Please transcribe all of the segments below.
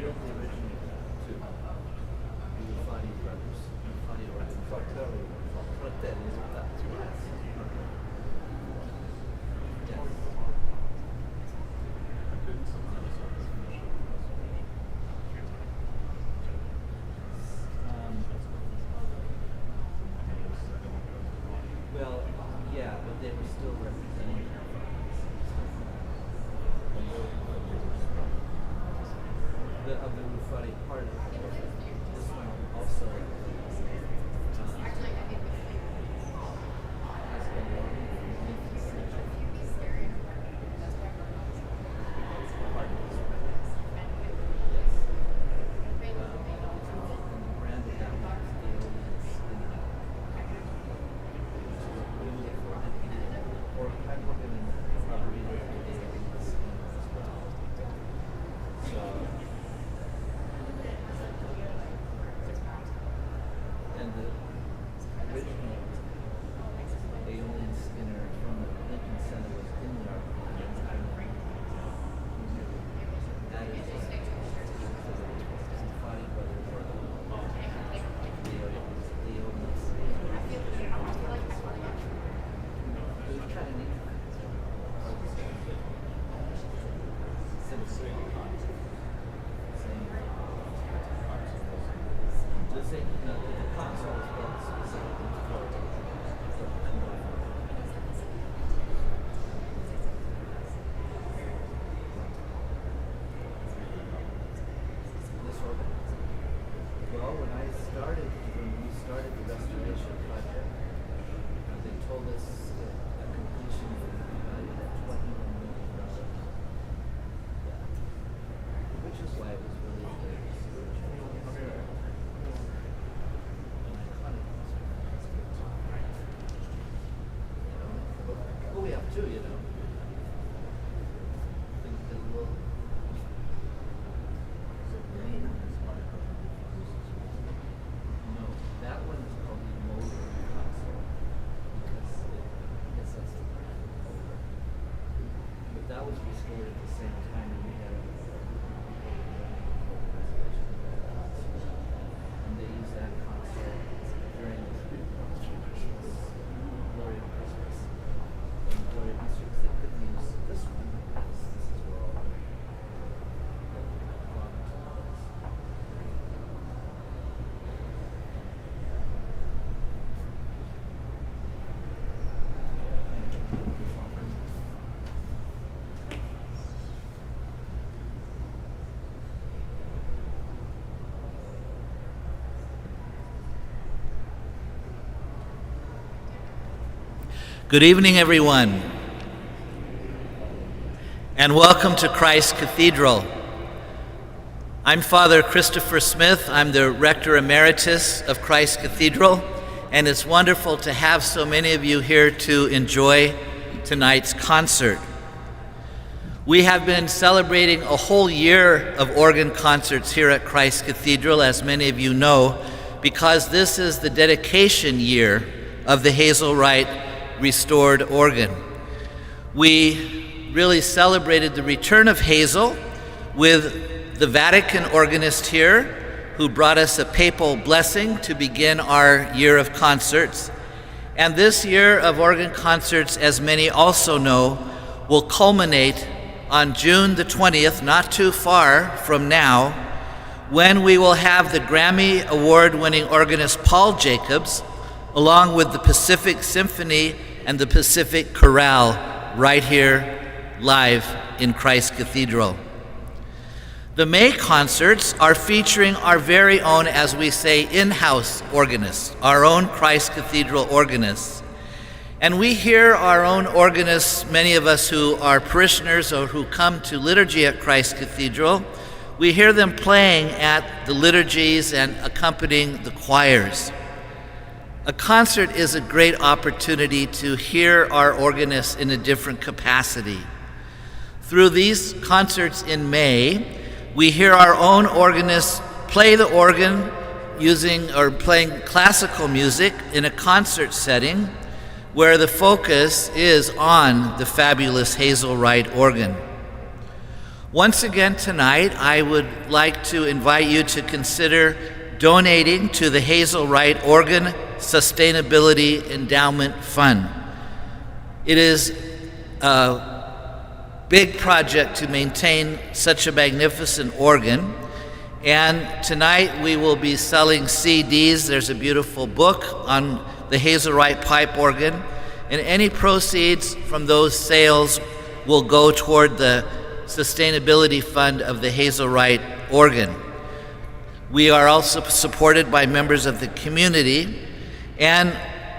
built the original two. The Infatti brothers, Infatti organ. Fratelli is what that two has. Yes. Well, yeah, but they were still representing of the Ruffati part of it. This one also has been part of this Yes. And the brand of that one is or I'm working in property with the as well. So and the original Aeolian Skinner from the Lincoln Center was in the archive. That is the Infatti brothers or the Aeolian Skinner. It was kind of neat. The console is built specifically for this organ. Well, when we started the restoration project, they told us that a completion would be valued at $21 million. Yeah. Which is why it was really good. Well, we have two, you know. No, that one is called the motor console because it gets us to over. But that was restored at the same time that we had a and they used that console during Glory of Christmas. And Glory of Easter, because they couldn't use this one because this is where all the Good evening, everyone, and welcome to Christ Cathedral. I'm Father Christopher Smith. I'm the Rector Emeritus of Christ Cathedral, and it's wonderful to have so many of you here to enjoy tonight's concert. We have been celebrating a whole year of organ concerts here at Christ Cathedral, as many of you know, because this is the dedication year of the Hazel Wright restored organ. We really celebrated the return of Hazel with the Vatican organist here, who brought us a papal blessing to begin our year of concerts. And this year of organ concerts, as many also know, will culminate on June the 20th, not too far from now, when we will have the Grammy Award-winning organist Paul Jacobs, along with the Pacific Symphony and the Pacific Chorale, right here, live in Christ Cathedral. The May concerts are featuring our very own, as we say, in-house organists, our own Christ Cathedral organists. And we hear our own organists, many of us who are parishioners or who come to liturgy at Christ Cathedral, we hear them playing at the liturgies and accompanying the choirs. A concert is a great opportunity to hear our organists in a different capacity. Through these concerts in May, we hear our own organists play the organ playing classical music in a concert setting where the focus is on the fabulous Hazel Wright organ. Once again tonight, I would like to invite you to consider donating to the Hazel Wright Organ Sustainability Endowment Fund. It is a big project to maintain such a magnificent organ, and tonight we will be selling CDs. There's a beautiful book on the Hazel Wright pipe organ, and any proceeds from those sales will go toward the sustainability fund of the Hazel Wright organ. We are also supported by members of the community, and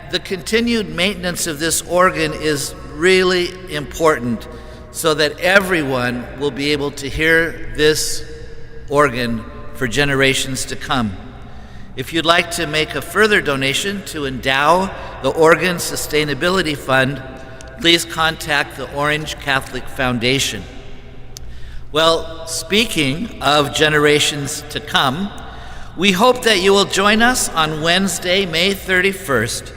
the continued maintenance of this organ is really important so that everyone will be able to hear this organ for generations to come. If you'd like to make a further donation to endow the Organ Sustainability Fund, please contact the Orange Catholic Foundation. Well, speaking of generations to come, we hope that you will join us on Wednesday, May 31st,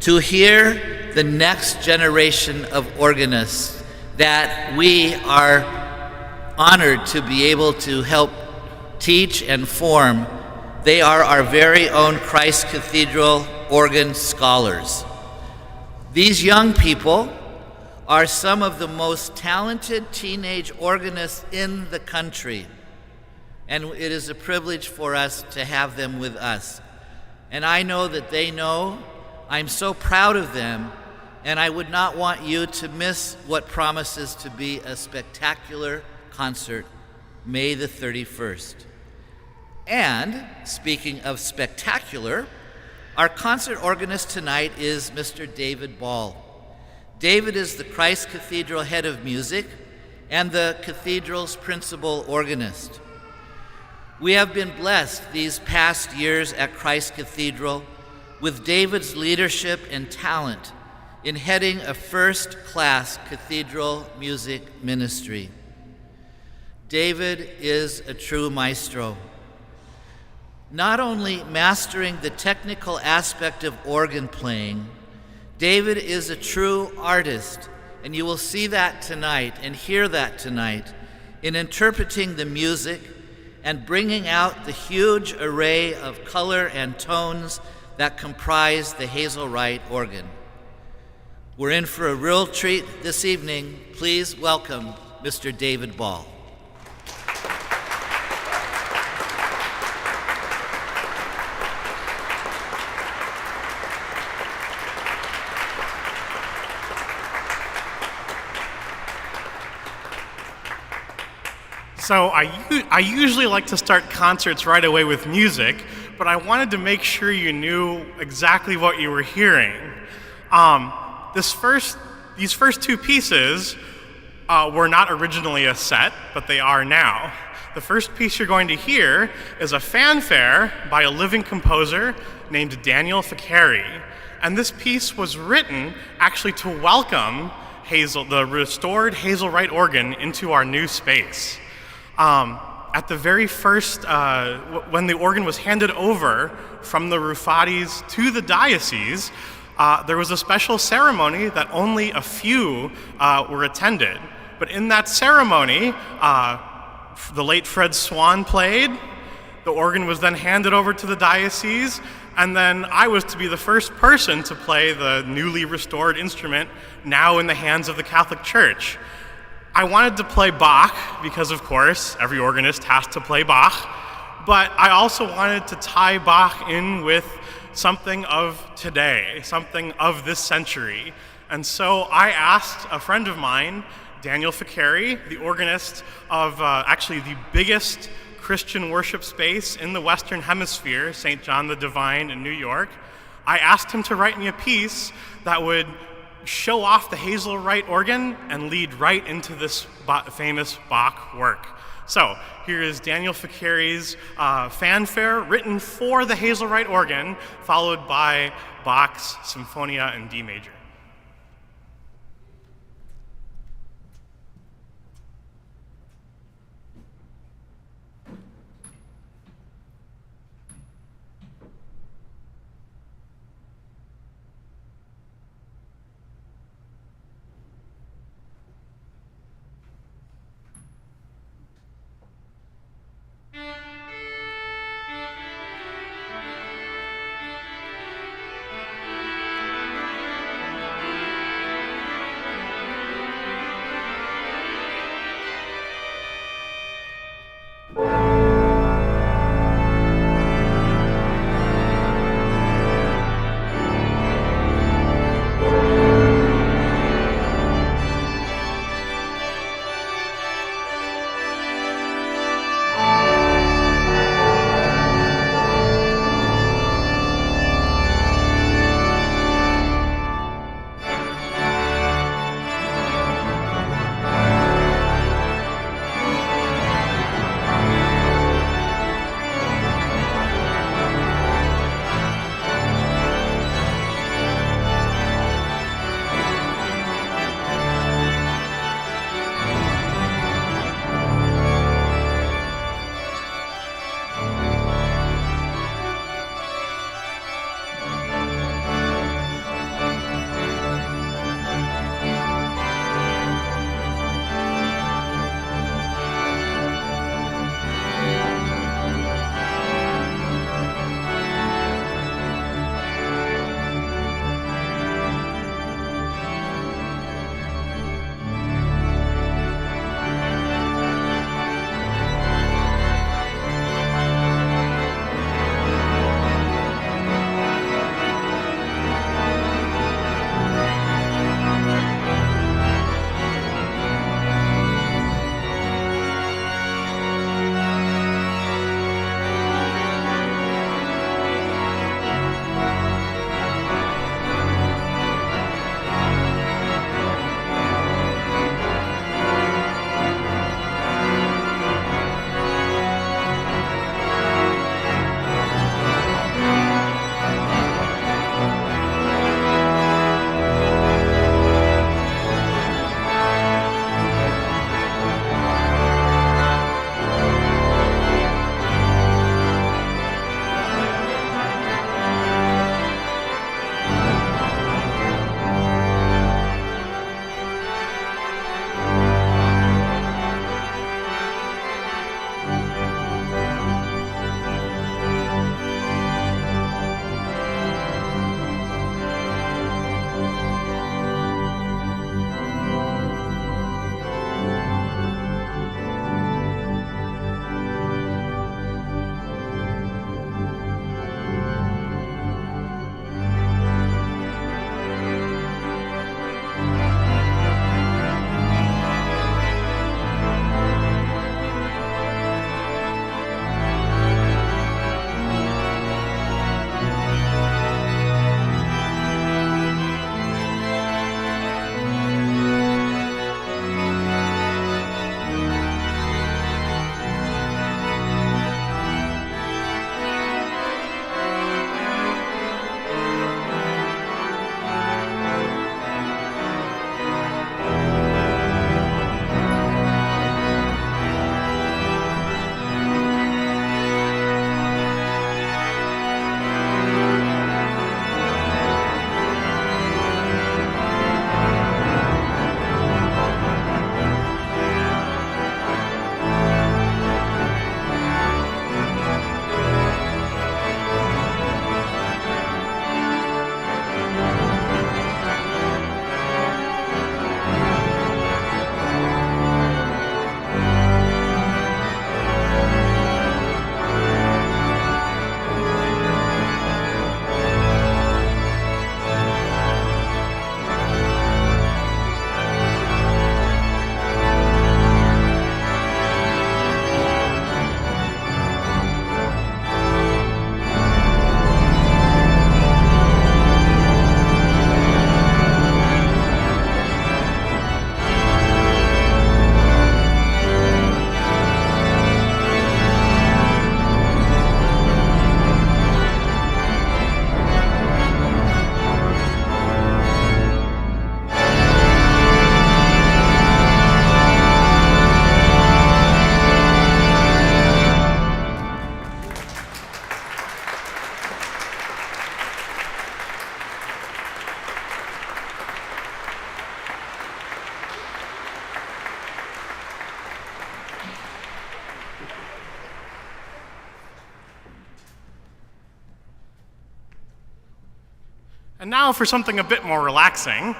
to hear the next generation of organists that we are honored to be able to help teach and form. They are our very own Christ Cathedral organ scholars. These young people are some of the most talented teenage organists in the country, and it is a privilege for us to have them with us. And I know that they know I'm so proud of them, and I would not want you to miss what promises to be a spectacular concert, May the 31st. And speaking of spectacular, our concert organist tonight is Mr. David Ball. David is the Christ Cathedral head of music and the cathedral's principal organist. We have been blessed these past years at Christ Cathedral with David's leadership and talent in heading a first-class cathedral music ministry. David is a true maestro. Not only mastering the technical aspect of organ playing, David is a true artist, and you will see that tonight and hear that tonight in interpreting the music and bringing out the huge array of color and tones that comprise the Hazel Wright organ. We're in for a real treat this evening. Please welcome Mr. David Ball. So I usually like to start concerts right away with music, but I wanted to make sure you knew exactly what you were hearing. These first two pieces were not originally a set, but they are now. The first piece you're going to hear is a fanfare by a living composer named Daniel Ficcari. And this piece was written actually to welcome the restored Hazel Wright organ into our new space. At the very first, when the organ was handed over from the Ruffatis to the diocese, there was a special ceremony that only a few were attended. But in that ceremony, the late Fred Swan played, the organ was then handed over to the diocese, and then I was to be the first person to play the newly restored instrument, now in the hands of the Catholic Church. I wanted to play Bach, because of course, every organist has to play Bach, but I also wanted to tie Bach in with something of today, something of this century. And so I asked a friend of mine, Daniel Ficcari, the organist of actually the biggest Christian worship space in the Western Hemisphere, St. John the Divine in New York. I asked him to write me a piece that would show off the Hazel Wright organ and lead right into this famous Bach work. So here is Daniel Ficcari's fanfare written for the Hazel Wright organ, followed by Bach's Symphonia in D major. And now for something a bit more relaxing.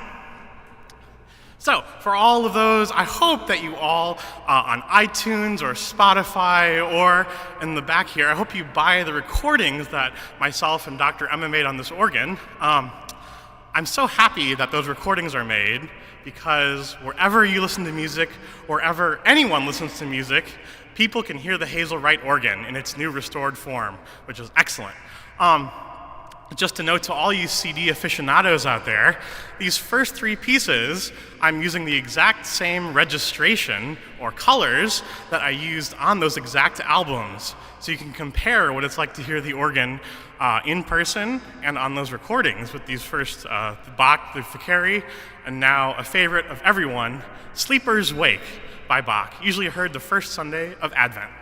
So, for all of those, I hope that you all on iTunes or Spotify or in the back here, I hope you buy the recordings that myself and Dr. Emma made on this organ. I'm so happy that those recordings are made because wherever you listen to music, wherever anyone listens to music, people can hear the Hazel Wright organ in its new restored form, which is excellent. Just a note to all you CD aficionados out there, these first three pieces, I'm using the exact same registration or colors that I used on those exact albums. So you can compare what it's like to hear the organ in person and on those recordings with these first, the Bach, the Ficcari, and now a favorite of everyone, Sleeper's Wake by Bach, usually heard the first Sunday of Advent.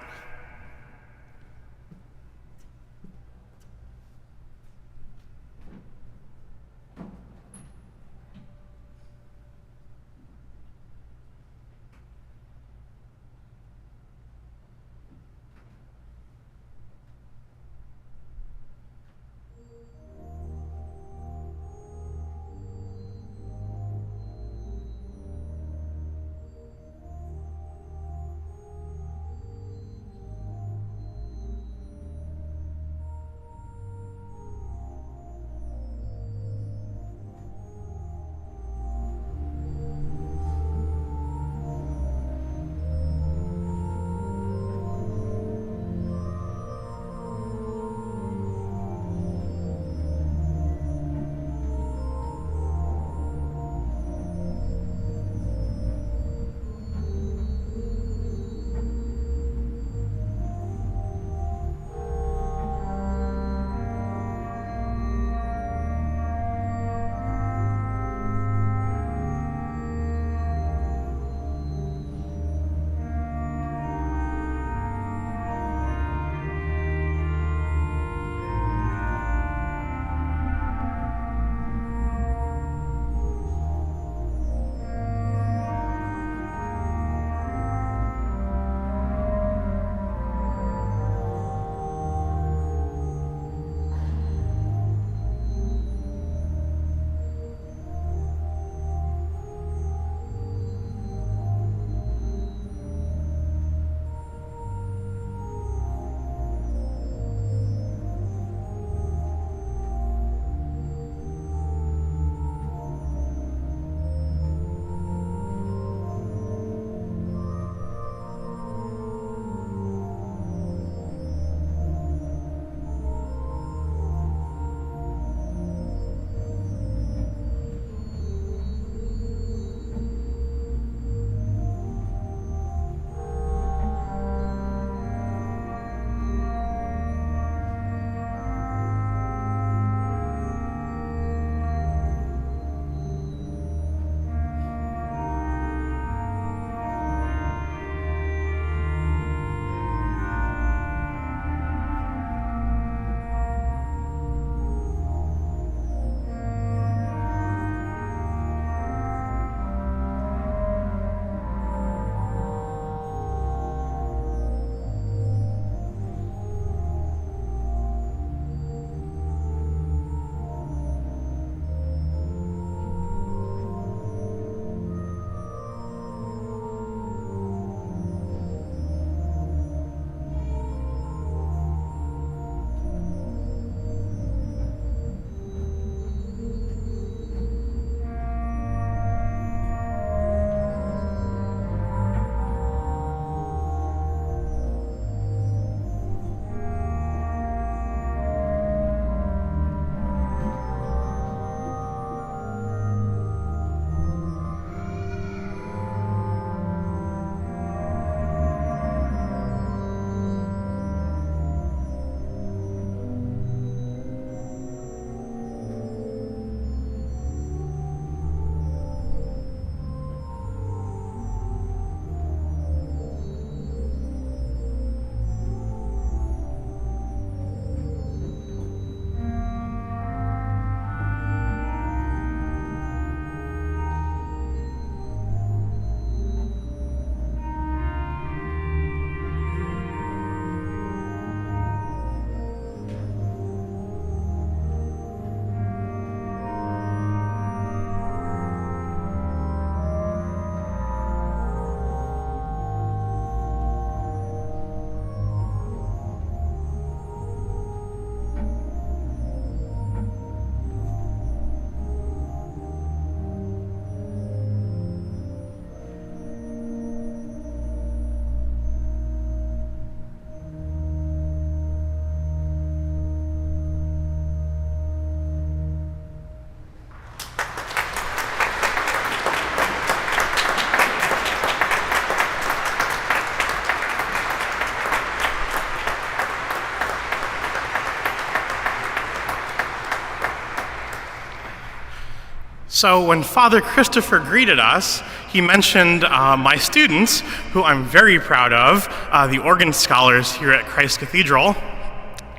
So when Father Christopher greeted us, he mentioned my students, who I'm very proud of, the organ scholars here at Christ Cathedral.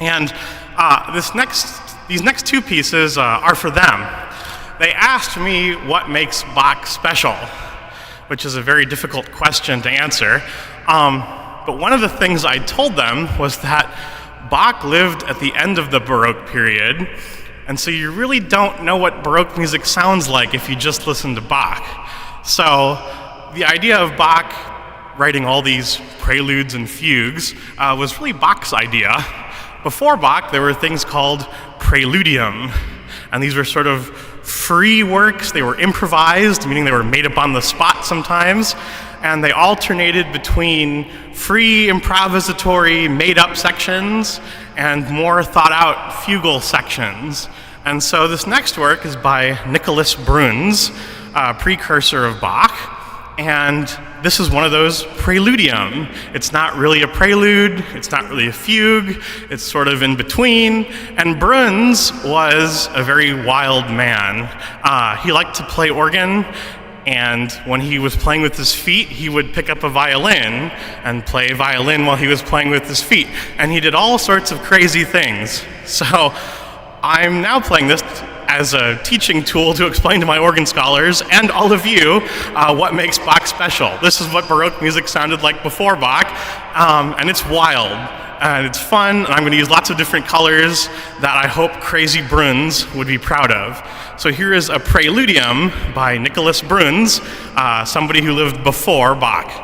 And these next two pieces are for them. They asked me what makes Bach special, which is a very difficult question to answer. But one of the things I told them was that Bach lived at the end of the Baroque period, and so you really don't know what Baroque music sounds like if you just listen to Bach. So the idea of Bach writing all these preludes and fugues was really Bach's idea. Before Bach, there were things called preludium, and these were sort of free works. They were improvised, meaning they were made up on the spot sometimes, and they alternated between free, improvisatory, made-up sections and more thought-out fugal sections. And so this next work is by Nicholas Bruns, precursor of Bach, and this is one of those preludium. It's not really a prelude, it's not really a fugue, it's sort of in between. And Bruns was a very wild man. He liked to play organ, and when he was playing with his feet, he would pick up a violin and play violin while he was playing with his feet. And he did all sorts of crazy things. So I'm now playing this as a teaching tool to explain to my organ scholars and all of you what makes Bach special. This is what Baroque music sounded like before Bach, and it's wild, and it's fun, and I'm going to use lots of different colors that I hope crazy Bruns would be proud of. So here is a preludium by Nicholas Bruns, somebody who lived before Bach.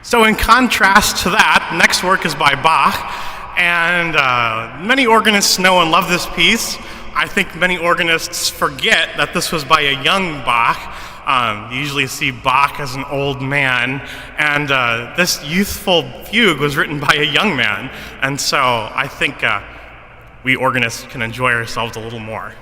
So in contrast to that, next work is by Bach, and many organists know and love this piece. I think many organists forget that this was by a young Bach. You usually see Bach as an old man, and this youthful fugue was written by a young man, and so I think we organists can enjoy ourselves a little more.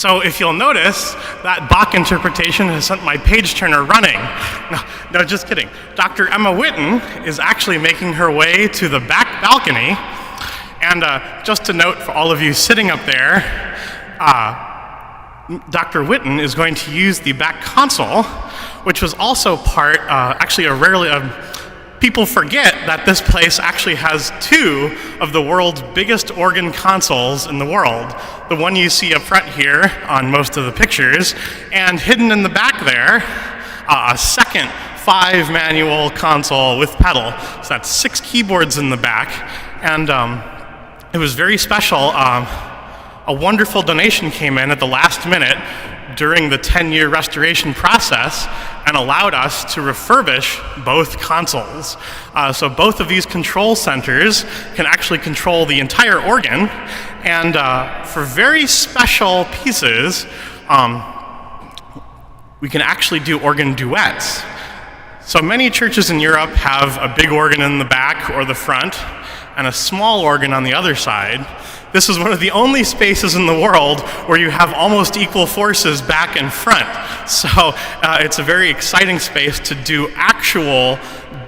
So if you'll notice, that Bach interpretation has sent my page turner running. No, just kidding. Dr. Emma Witten is actually making her way to the back balcony. And just to note for all of you sitting up there, Dr. Witten is going to use the back console, which was also part, people forget that this place actually has two of the world's biggest organ consoles in the world. The one you see up front here on most of the pictures, and hidden in the back there, a second 5-manual console with pedal. So that's 6 keyboards in the back, and it was very special. A wonderful donation came in at the last minute during the 10-year restoration process and allowed us to refurbish both consoles. So both of these control centers can actually control the entire organ, and for very special pieces, we can actually do organ duets. So many churches in Europe have a big organ in the back or the front and a small organ on the other side. This is one of the only spaces in the world where you have almost equal forces back and front. So it's a very exciting space to do actual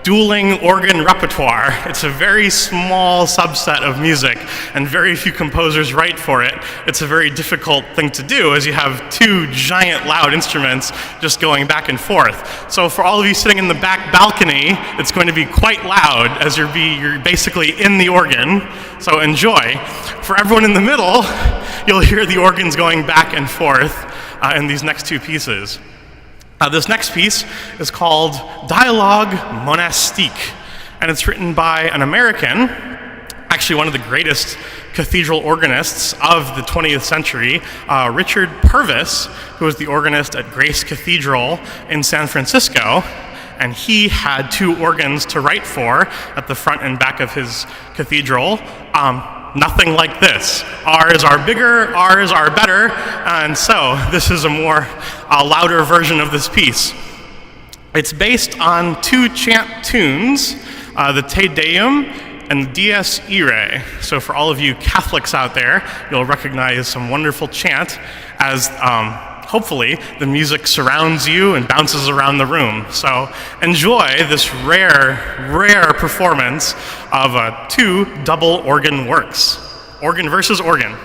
dueling organ repertoire. It's a very small subset of music, and very few composers write for it. It's a very difficult thing to do, as you have 2 giant loud instruments just going back and forth. So for all of you sitting in the back balcony, it's going to be quite loud, as you're basically in the organ, so enjoy. For everyone in the middle, you'll hear the organs going back and forth in these next 2 pieces. This next piece is called Dialogue Monastique, and it's written by an American, actually one of the greatest cathedral organists of the 20th century, Richard Purvis, who was the organist at Grace Cathedral in San Francisco, and he had 2 organs to write for at the front and back of his cathedral. Nothing like this. Ours are bigger, ours are better, and so this is a more louder version of this piece. It's based on 2 chant tunes, the Te Deum and the Dies Irae. So for all of you Catholics out there, you'll recognize some wonderful chant as hopefully the music surrounds you and bounces around the room. So enjoy this rare performance of 2 double organ works. Organ versus organ.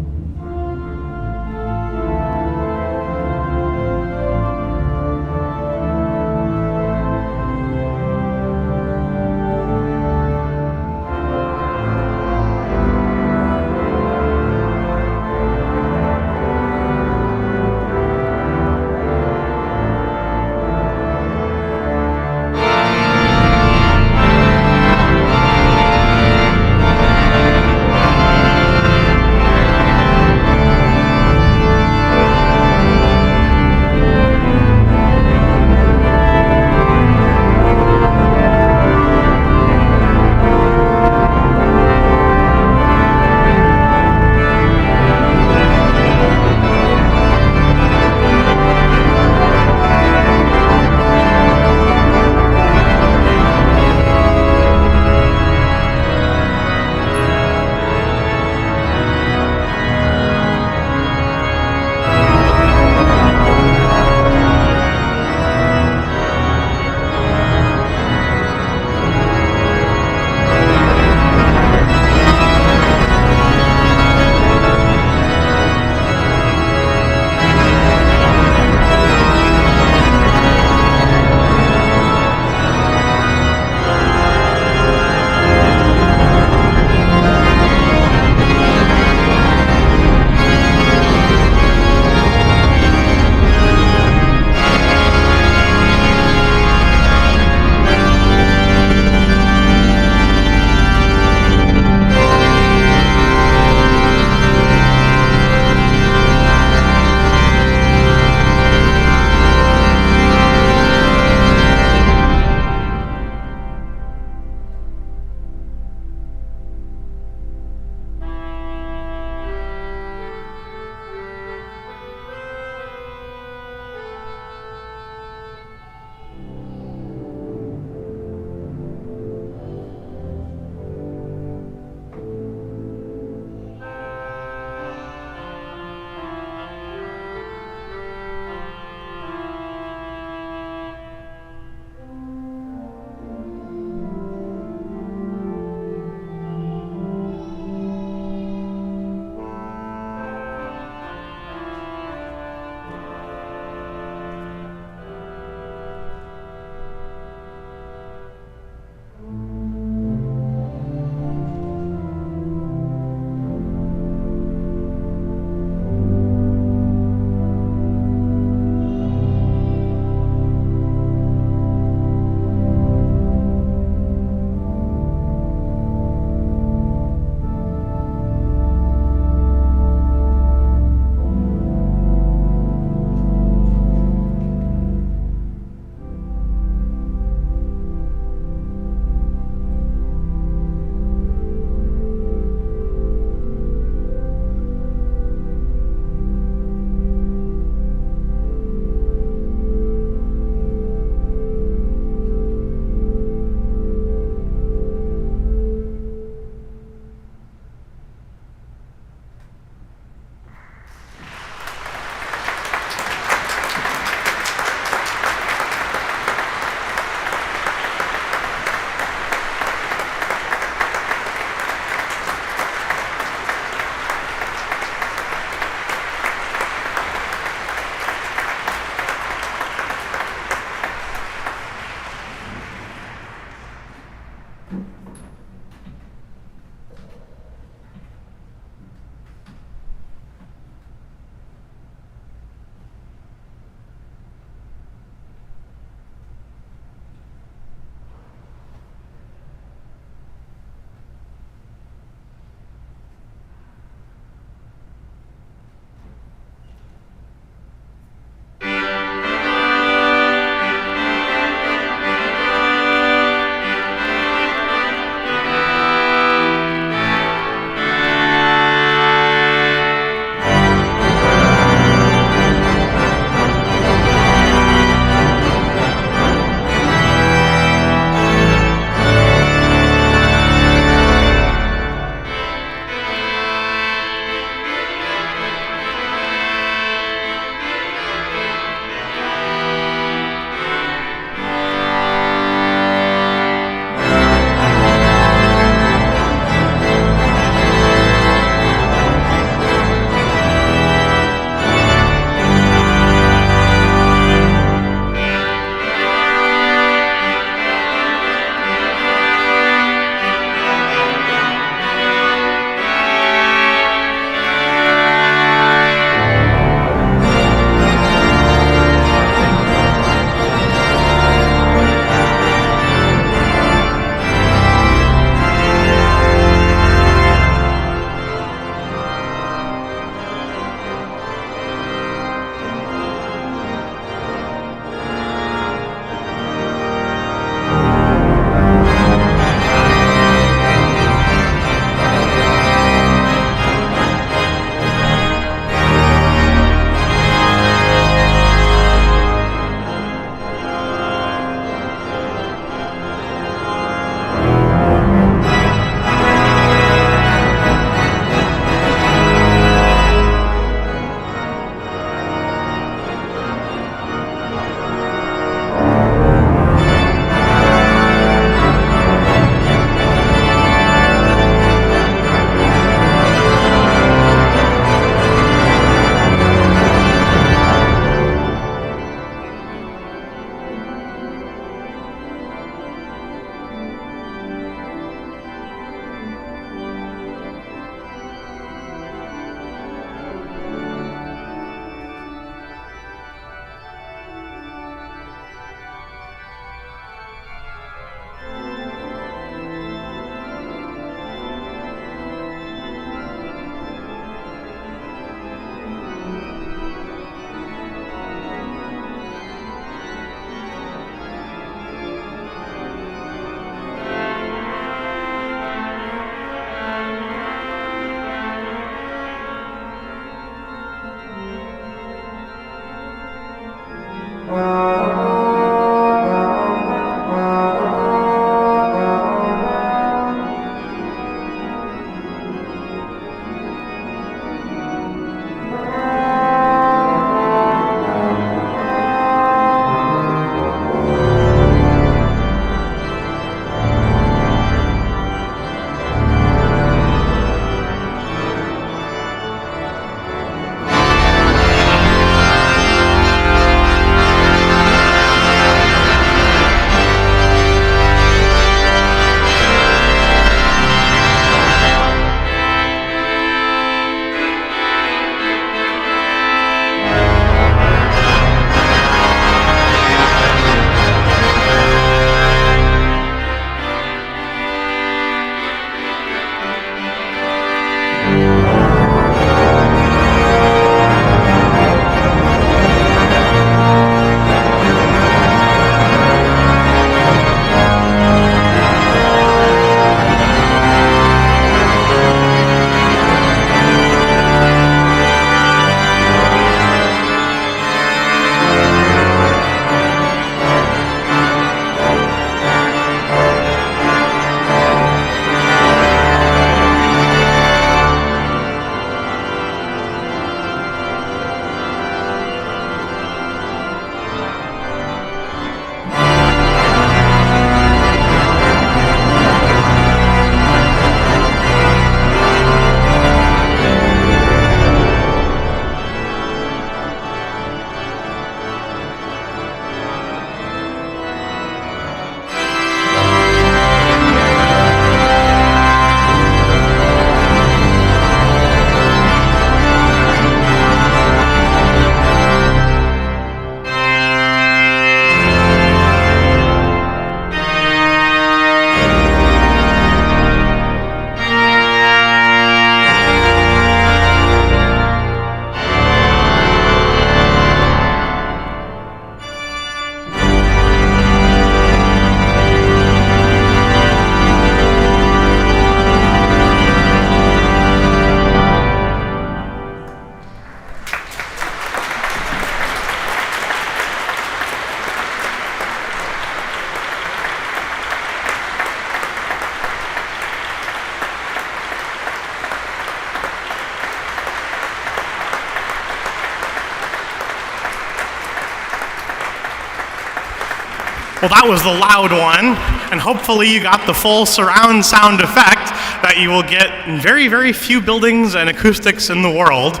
Well, that was the loud one, and hopefully you got the full surround sound effect that you will get in very, very few buildings and acoustics in the world.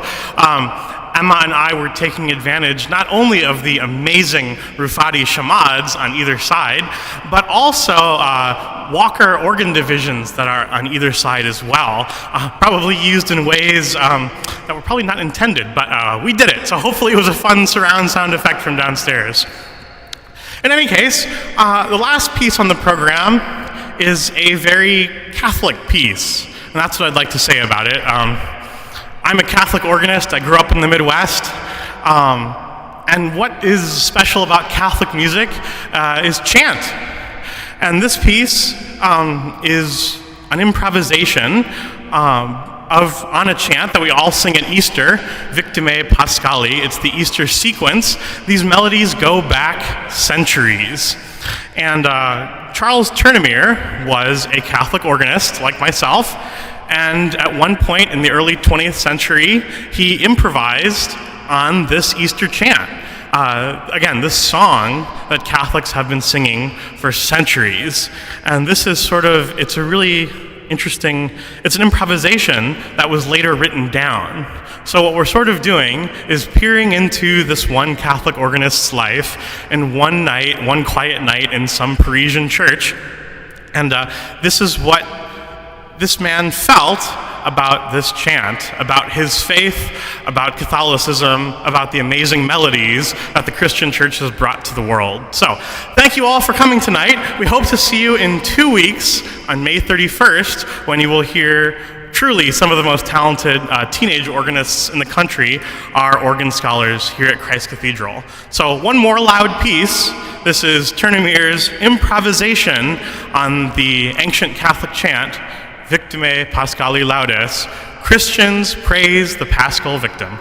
Emma and I were taking advantage not only of the amazing Rufati shamads on either side, but also Walker organ divisions that are on either side as well, probably used in ways that were probably not intended, but we did it. So hopefully it was a fun surround sound effect from downstairs. In any case, the last piece on the program is a very Catholic piece, and that's what I'd like to say about it. I'm a Catholic organist. I grew up in the Midwest. And what is special about Catholic music is chant. And this piece is an improvisation on a chant that we all sing at Easter, Victime Pascali. It's the Easter sequence. These melodies go back centuries. And Charles Tournemire was a Catholic organist like myself. And at one point in the early 20th century, he improvised on this Easter chant. Again, this song that Catholics have been singing for centuries. And this is it's a really interesting, it's an improvisation that was later written down. So what we're sort of doing is peering into this one Catholic organist's life in one night, one quiet night in some Parisian church. And this is what this man felt about this chant, about his faith, about Catholicism, about the amazing melodies that the Christian church has brought to the world. So, thank you all for coming tonight. We hope to see you in 2 weeks on May 31st when you will hear truly some of the most talented teenage organists in the country are organ scholars here at Christ Cathedral. So one more loud piece. This is Tournemire's improvisation on the ancient Catholic chant, Victime Pascali Laudes, Christians praise the Paschal victim.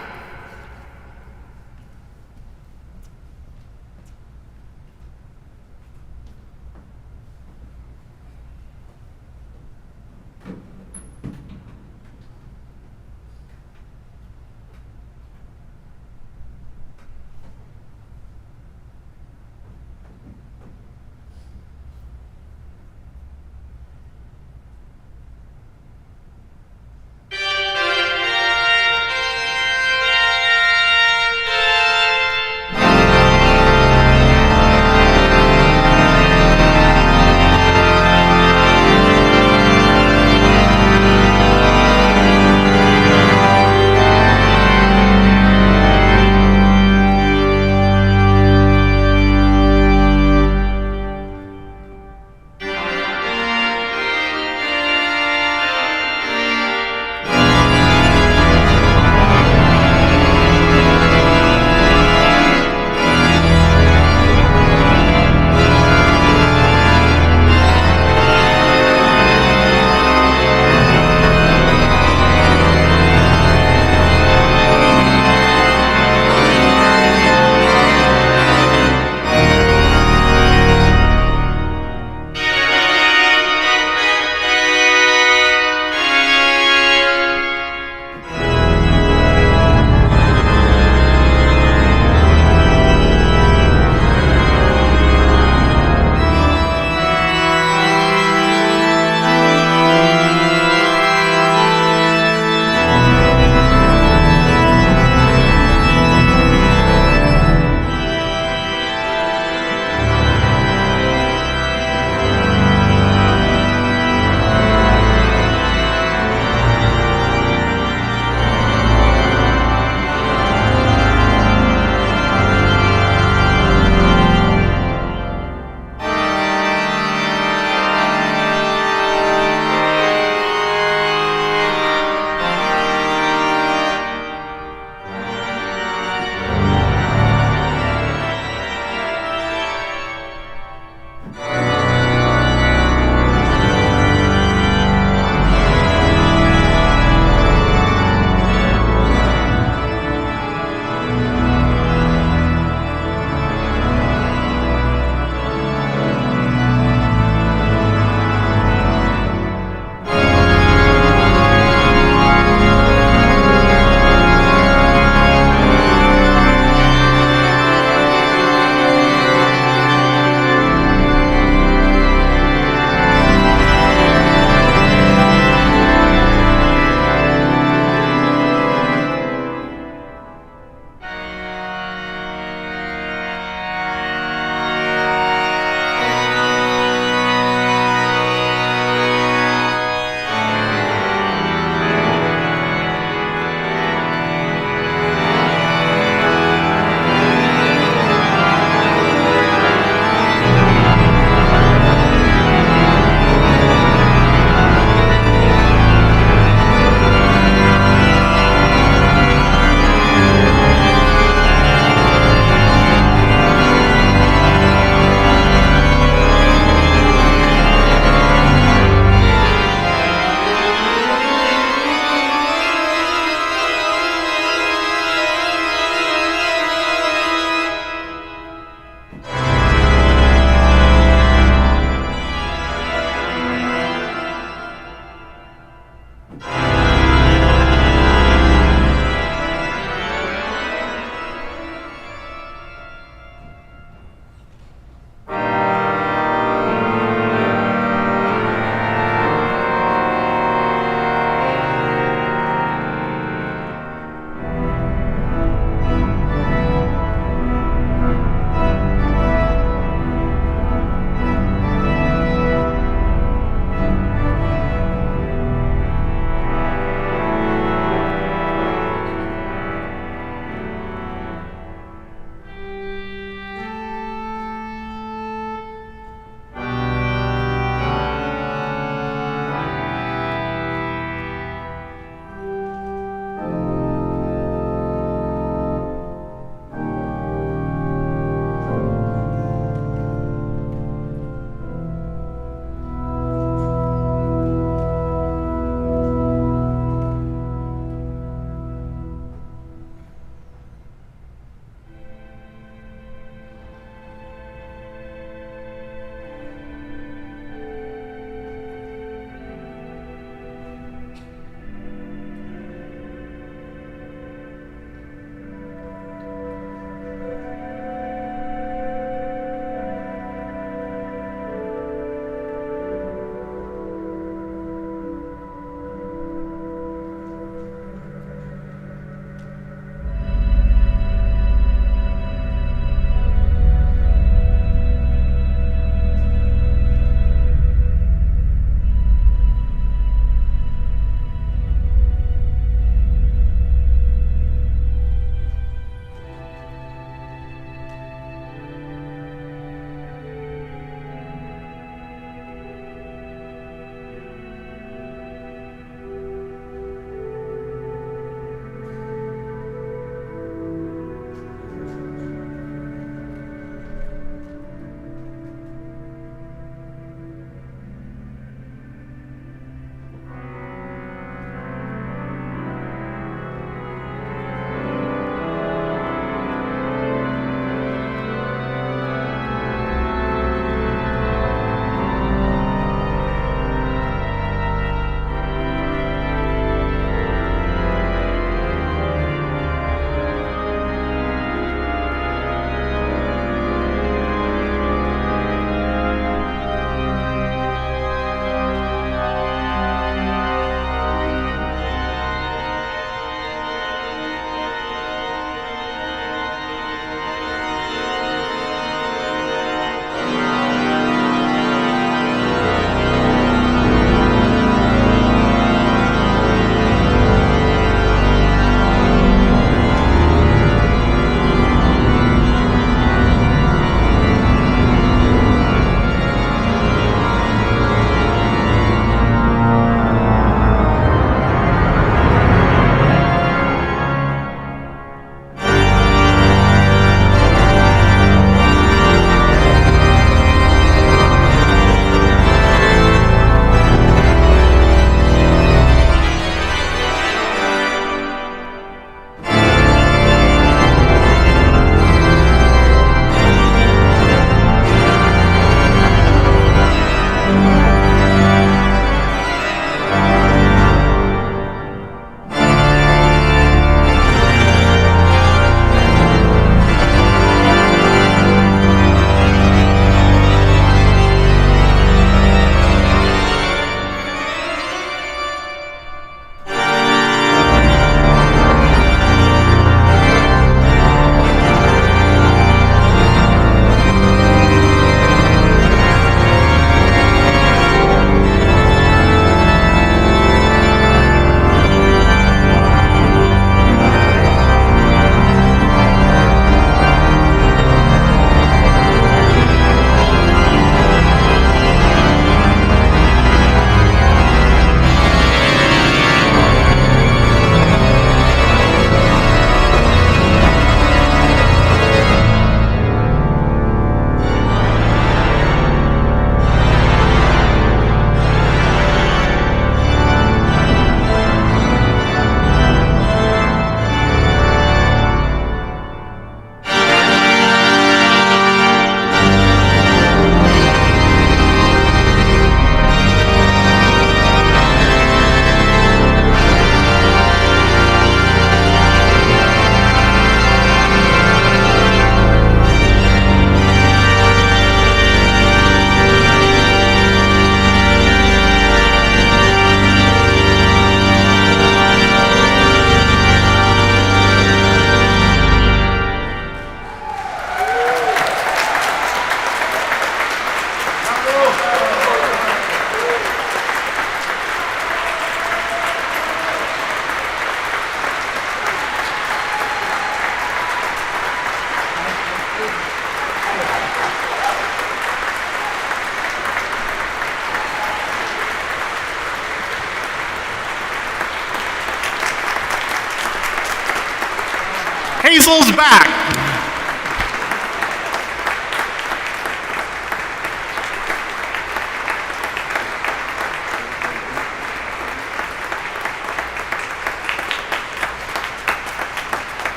Hazel's back.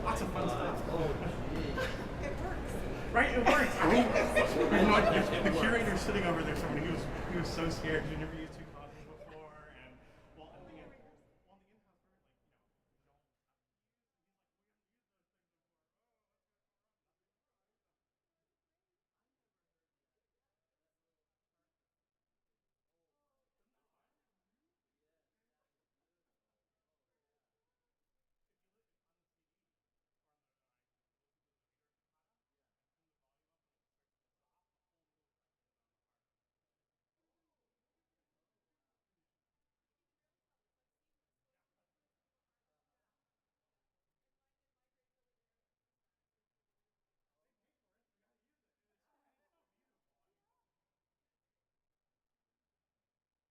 Lots of fun stuff. Right, it works. The curator's sitting over there, somebody he was so scared to interview.